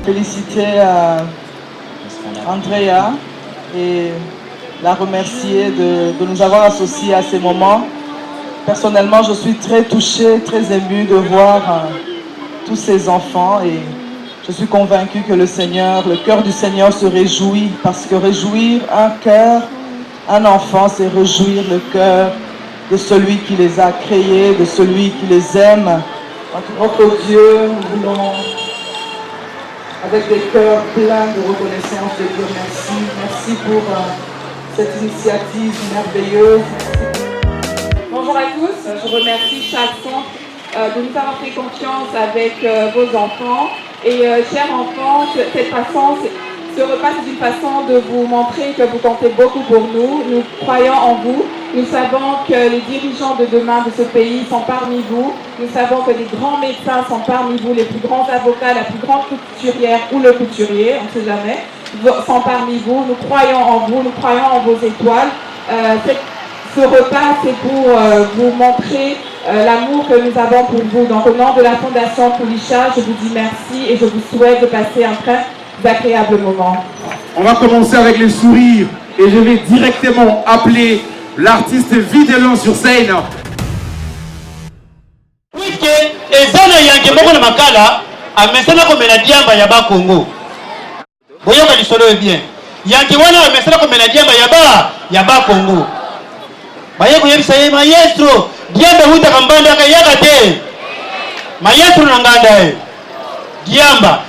féliciter Andrea et la remercier de nous avoir associés à ces moments. Personnellement, je suis très touchée, très émue de voir tous ces enfants et je suis convaincue que le cœur du Seigneur se réjouit, parce que réjouir un cœur, un enfant, c'est réjouir le cœur de celui qui les a créés, de celui qui les aime. Notre Dieu, nous voulons, avec des cœurs pleins de reconnaissance, de dire merci. Merci pour cette initiative merveilleuse. Bonjour à tous, je remercie chaque centre de nous avoir fait confiance avec vos enfants. Et chers enfants, cette façon, ce repas c'est une façon de vous montrer que vous comptez beaucoup pour nous. Nous croyons en vous. Nous savons que les dirigeants de demain de ce pays sont parmi vous. Nous savons que les grands médecins sont parmi vous, les plus grands avocats, la plus grande couturière ou le couturier, on ne sait jamais, sont parmi vous. Nous croyons en vous, nous croyons en vos étoiles. Ce repas, c'est pour vous montrer l'amour que nous avons pour vous. Donc, au nom de la Fondation Poulicha, je vous dis merci et je vous souhaite de passer un très agréable moment. On va commencer avec les sourires et je vais directement appeler l'artiste Vidélon sur scène. Baye kuyebisa ye maestro diamba huita kambanda akayaka te maestro nanganda ye diamba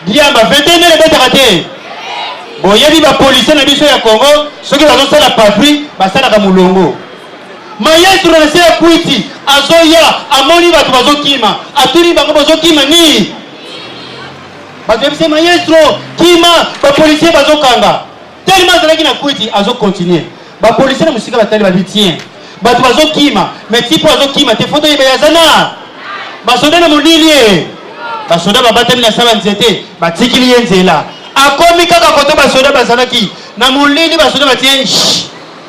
21 le betaka te boyebi ba police na biso ya Congo soki bazosala patrouille basalaka mulongo maestro na se ya kwiti azoya amoni bato bazokima aturi bango bazokima ni bazebisa maestro kima ba police bazokanga tellement zalaki na kwiti azokontinue ba police na musika batali ba bitien bato bazokima mais tipo bazokima te foto yeba yazana basoda na molilie basoda babatami na saba nzete batikili ye nzela akomi kaka koto basoda bazalaki na molili basoda batie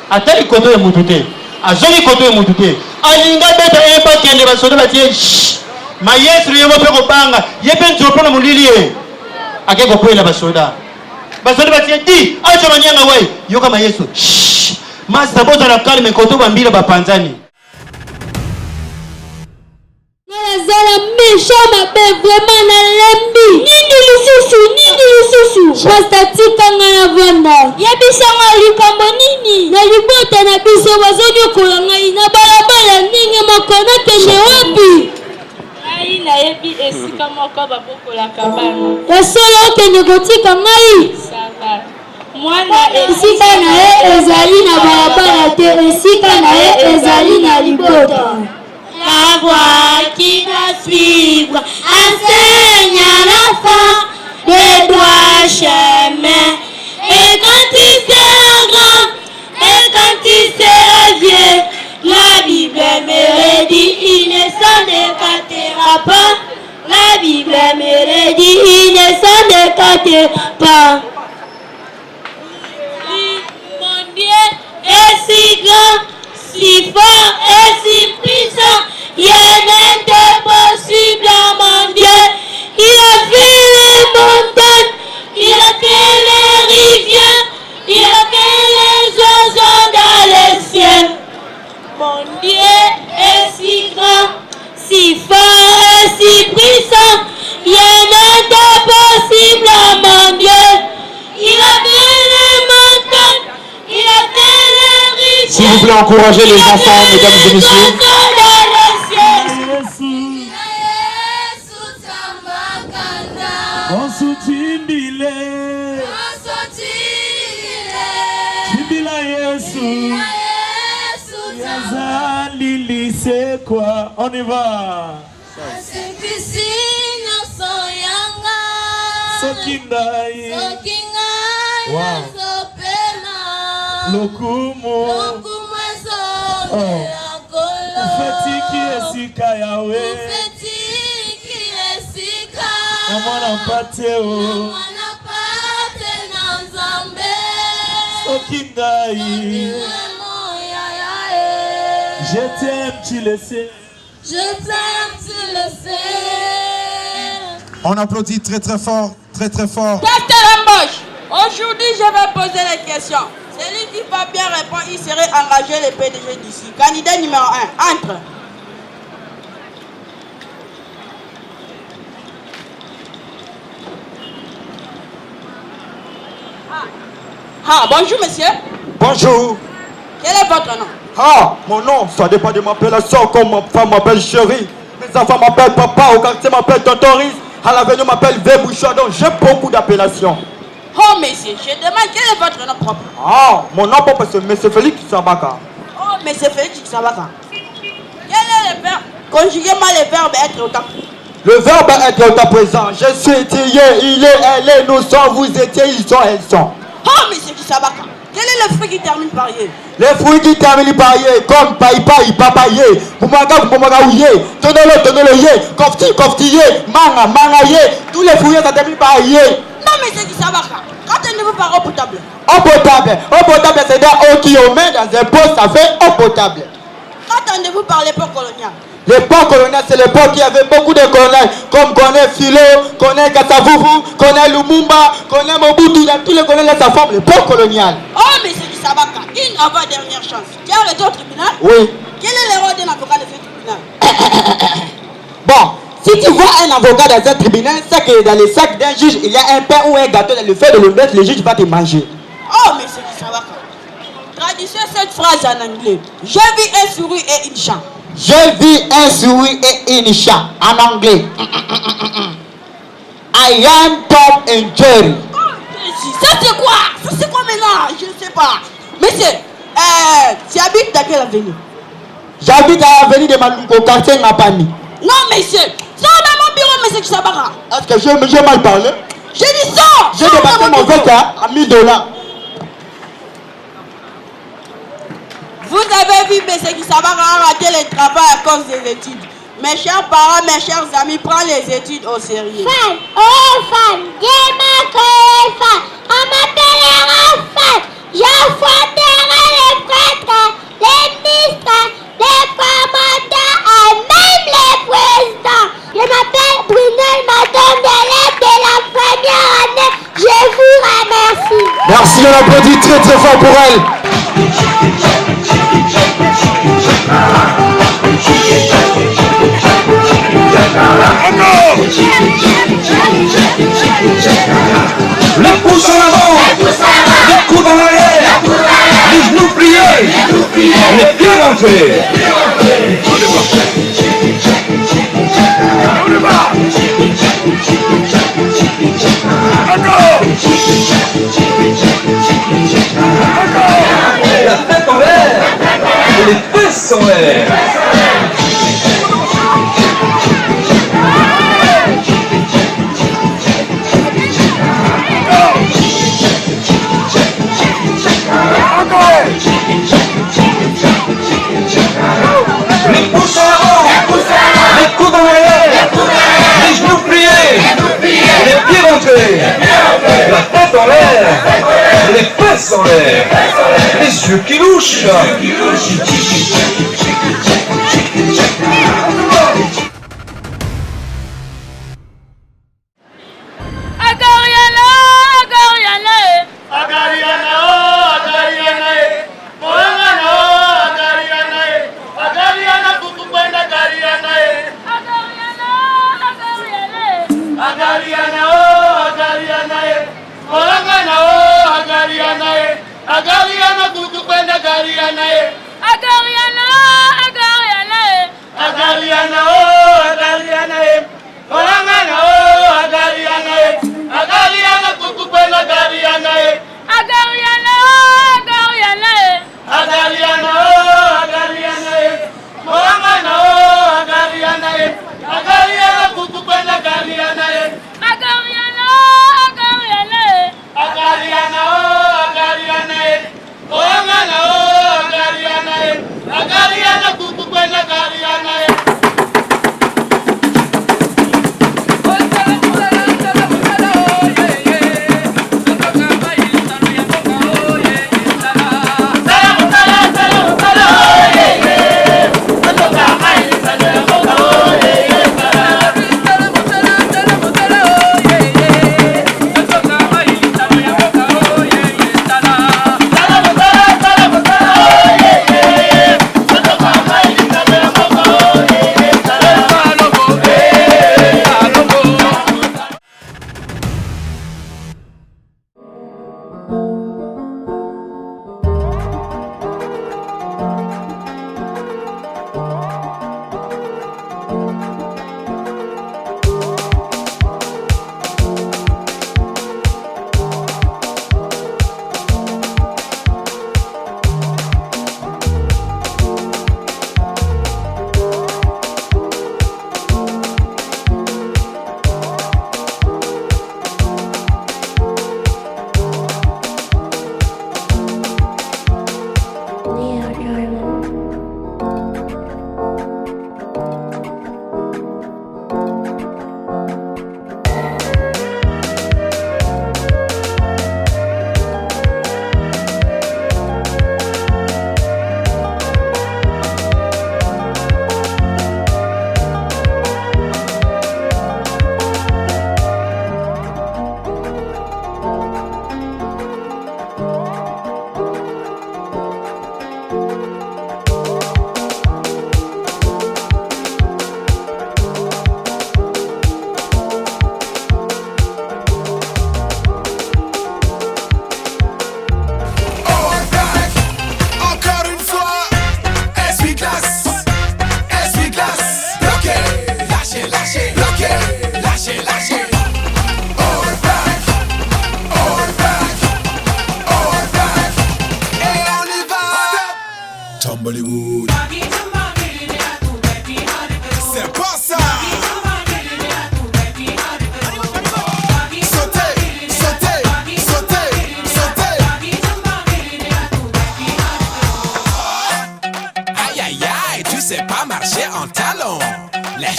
atali koto ya mutu te azoki koto ya mutu te alinga beta eba kende basoda batie maestro yebo pe kobanga yebe nzopo na molilie akeko kwela basoda batie di acho manyanga we yoka maestro Master boza la calme koto bambila bapanzani. Zala méchant ma belle vraiment na lembi. Nini lisusu. Master tika ngana vanda. Yebisa nga likambo nini? Na libota na biso bazonyo kola ngai na balabala ninge makona kende wapi? Ngai na yebi esika moko babokola kabana. Yasolo kende kotika ngai. Sava. Esika na ye ezali na balabala te, esika na ye ezali na libota. La voie qui va suivre enseigne à l'enfant des droits chemins. Et quand il sera grand, et quand il sera vieux, la Bible me redit, il ne s'en décatera pas. La Bible me redit, il ne s'en décatera pas. Et si grand, si fort et si puissant, il n'est possible à mon Dieu. Il a fait les montagnes, il a fait les rivières, il a fait les oiseaux dans les cieux. Mon Dieu est si grand, si fort et si puissant, il n'est possible à mon Dieu. Il a fait les montagnes, il a fait les rivières. S'il vous plaît, encouragez les enfants, mesdames et messieurs. C'est quoi? On y va. Sokindai. Wow. Lokumo. Ufetiki esika yawe. Mwana mpate o. Sokindai. Je t'aime, tu le sais. Je t'aime, tu le sais. On applaudit très très fort, très très fort. Aujourd'hui, je vais poser les questions. Celui qui va bien répondre, il serait engagé le PDG d'ici. Candidat numéro 1, entre. Bonjour monsieur. Bonjour. Quel est votre nom? Mon nom, ça dépend de ma appellation, comme ma femme m'appelle chérie. Mes enfants m'appellent papa, au quartier m'appellent tonton Riz, à l'avenue m'appelle Vébouchard, donc j'ai beaucoup d'appellations. Monsieur, je demande quel est votre nom propre? Mon nom propre c'est monsieur Félix Sabaka. Monsieur Félix Sabaka. Quel est le verbe? Conjuguez-moi le verbe être au temps. Le verbe être au temps présent. Je suis, tu y es, il est, elle est, nous sommes, vous étiez, ils sont, elles sont. Monsieur Sabaka. Quel est le fruit qui termine par yé? Les fruits qui terminent par yé, comme païpaï, papaye, boumaga, boumaga, yé, tonolo, yé, kofti, yé, manga, yé, tous les fruits ça termine par yé. Non, monsieur Sabaka. Qu'entendez-vous par eau potable? Eau potable, c'est-à-dire eau qui on met dans un pot, ça fait eau potable. Qu'entendez-vous par l'époque coloniale? L'époque coloniale, c'est l'époque qui avait beaucoup de coloniales, comme connaît Philo, connaît Kasavuvu, connaît Lumumba, connaît Mobutu, dans tous les coloniales, ça forme l'époque coloniale. Monsieur Sabaka, une avant-dernière chance. Tu as le au tribunal? Oui. Quel est le rôle d'un avocat de ce tribunal? Bon, si tu vois un avocat dans un tribunal, c'est que dans le sac d'un juge, il y a un pain ou un gâteau. Dans le fait de le mettre, le juge va te manger. Monsieur Sabaka. Traduisez cette phrase en anglais. J'ai vu un souris et une chat. J'ai vu un souris et une chat en anglais. I am Tom and Jerry. Ça c'est quoi? Ça c'est quoi maintenant? Je ne sais pas. Monsieur, tu habites dans quelle avenue? J'habite à l'avenue de Malungo, au quartier Ngapani. Non, monsieur. Ça dans mon bureau, monsieur Sabaka. Est-ce que j'ai mal parlé? J'ai dit ça. J'ai dépassé mon vote à $1000. Vous avez vu M. Sabaka a raté le travail à cause des études. Mes chers parents, mes chers amis, prends les études au sérieux. Fan, Dieu m'a créé fan. On m'appellera fan. J'affronterai les prêtres, les ministres, les commandants et même les présidents. Je m'appelle Brunel, madame d'élève de la première année. Je vous remercie. Merci, on applaudit très très fort pour elle. Le pouce en avant, le coude en arrière, les genoux pliés, les pieds rentrés. La tête en l'air et les fesses en l'air. Les pouces en avant, les coudes en arrière, les genoux pliés, les pieds rentrés, la tête en l'air, les fesses en l'air, les yeux qui louchent.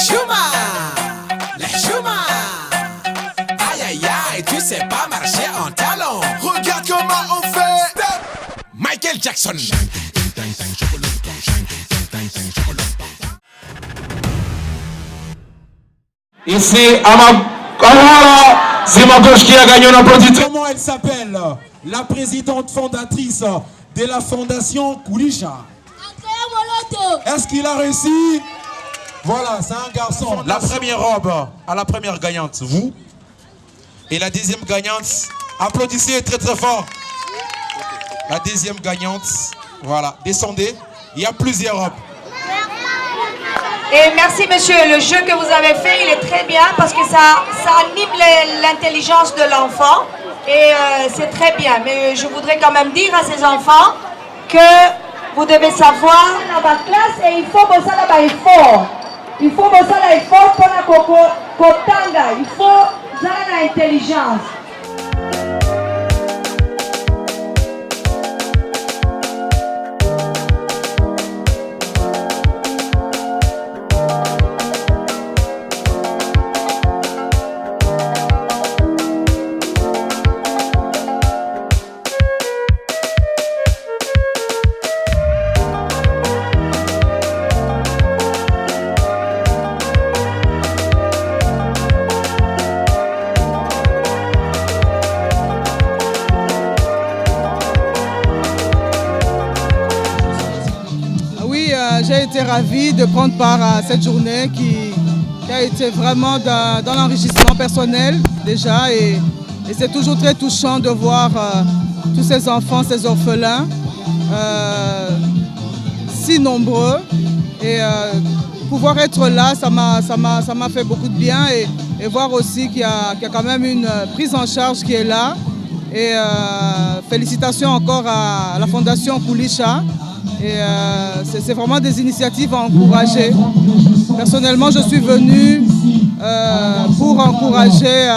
Les chômas. Aïe aïe aïe, tu sais pas marcher en talon. Regarde comment on fait. Step. Michael Jackson. Ici, à ma gauche qui a gagné un applaudissement. Comment elle s'appelle? La présidente fondatrice de la fondation Kulisha. Est-ce qu'il a réussi? Voilà, c'est un garçon. La première robe à la première gagnante, vous. Et la deuxième gagnante, applaudissez très très fort. La deuxième gagnante, voilà, descendez. Il y a plusieurs robes. Et merci monsieur, le jeu que vous avez fait, il est très bien parce que ça anime l'intelligence de l'enfant et c'est très bien. Mais je voudrais quand même dire à ces enfants que vous devez savoir dans la classe et il faut bosser là-bas effort. Il faut bosser là effort pour la kotanga. Il faut avoir l'intelligence. J'ai été ravie de prendre part à cette journée qui a été vraiment dans l'enrichissement personnel déjà et c'est toujours très touchant de voir tous ces enfants, ces orphelins si nombreux et pouvoir être là, ça m'a fait beaucoup de bien et voir aussi qu'il y a quand même une prise en charge qui est là et félicitations encore à la Fondation Kulisha. Et c'est vraiment des initiatives à encourager. Personnellement, je suis venue pour encourager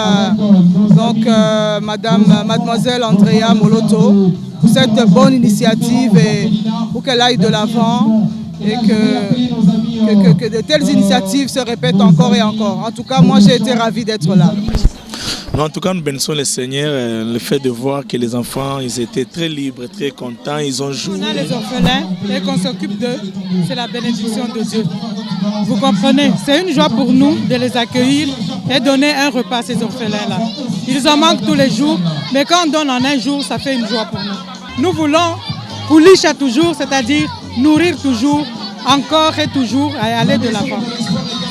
mademoiselle Andrea Moloto pour cette bonne initiative et pour qu'elle aille de l'avant et que de telles initiatives se répètent encore et encore. En tout cas, moi j'ai été ravie d'être là. En tout cas, nous bénissons le Seigneur, le fait de voir que les enfants, ils étaient très libres, très contents, ils ont joué. On a les orphelins et qu'on s'occupe d'eux, c'est la bénédiction de Dieu. Vous comprenez, c'est une joie pour nous de les accueillir et donner un repas à ces orphelins-là. Ils en manquent tous les jours, mais quand on donne en un jour, ça fait une joie pour nous. Nous voulons Kulisha toujours, c'est-à-dire nourrir toujours, encore et toujours, et aller de l'avant.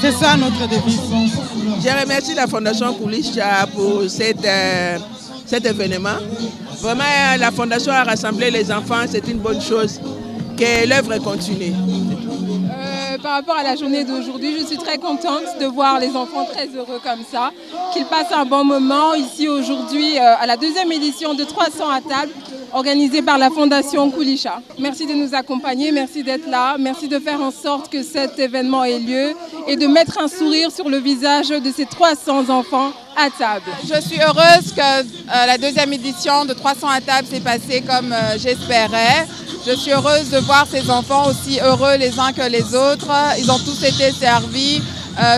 C'est ça notre devise. Je remercie la Fondation Kulisha pour cet événement. Vraiment, la Fondation a rassemblé les enfants, c'est une bonne chose. Que l'œuvre continue. Par rapport à la journée d'aujourd'hui, je suis très contente de voir les enfants très heureux comme ça, qu'ils passent un bon moment ici aujourd'hui à la deuxième édition de 300 à table organisée par la Fondation Kulisha. Merci de nous accompagner, merci d'être là, merci de faire en sorte que cet événement ait lieu et de mettre un sourire sur le visage de ces 300 enfants à table. Je suis heureuse que la deuxième édition de 300 à table s'est passée comme j'espérais. Je suis heureuse de voir ces enfants aussi heureux les uns que les autres. Ils ont tous été servis.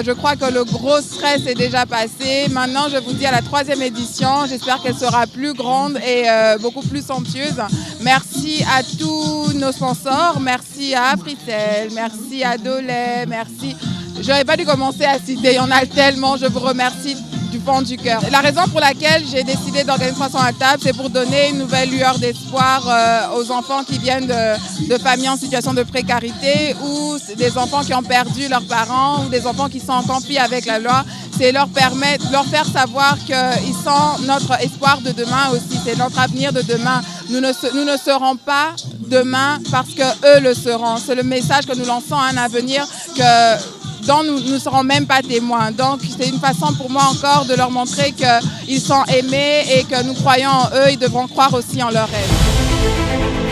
Je crois que le gros stress est déjà passé. Maintenant, je vous dis à la troisième édition, j'espère qu'elle sera plus grande et beaucoup plus somptueuse. Merci à tous nos sponsors. Merci à Africell, merci à Dolé, merci. Je n'aurais pas dû commencer à citer, il y en a tellement. Je vous remercie du fond du cœur. La raison pour laquelle j'ai décidé d'organiser 300 à table, c'est pour donner une nouvelle lueur d'espoir aux enfants qui viennent de familles en situation de précarité ou des enfants qui ont perdu leurs parents ou des enfants qui sont en conflit avec la loi. C'est leur faire savoir qu'ils sont notre espoir de demain aussi, c'est notre avenir de demain. Nous ne serons pas demain parce qu'eux le seront. C'est le message que nous lançons à un avenir dont nous ne serons même pas témoins. Donc c'est une façon pour moi encore de leur montrer qu'ils sont aimés et que nous croyons en eux, ils devront croire aussi en leurs rêves.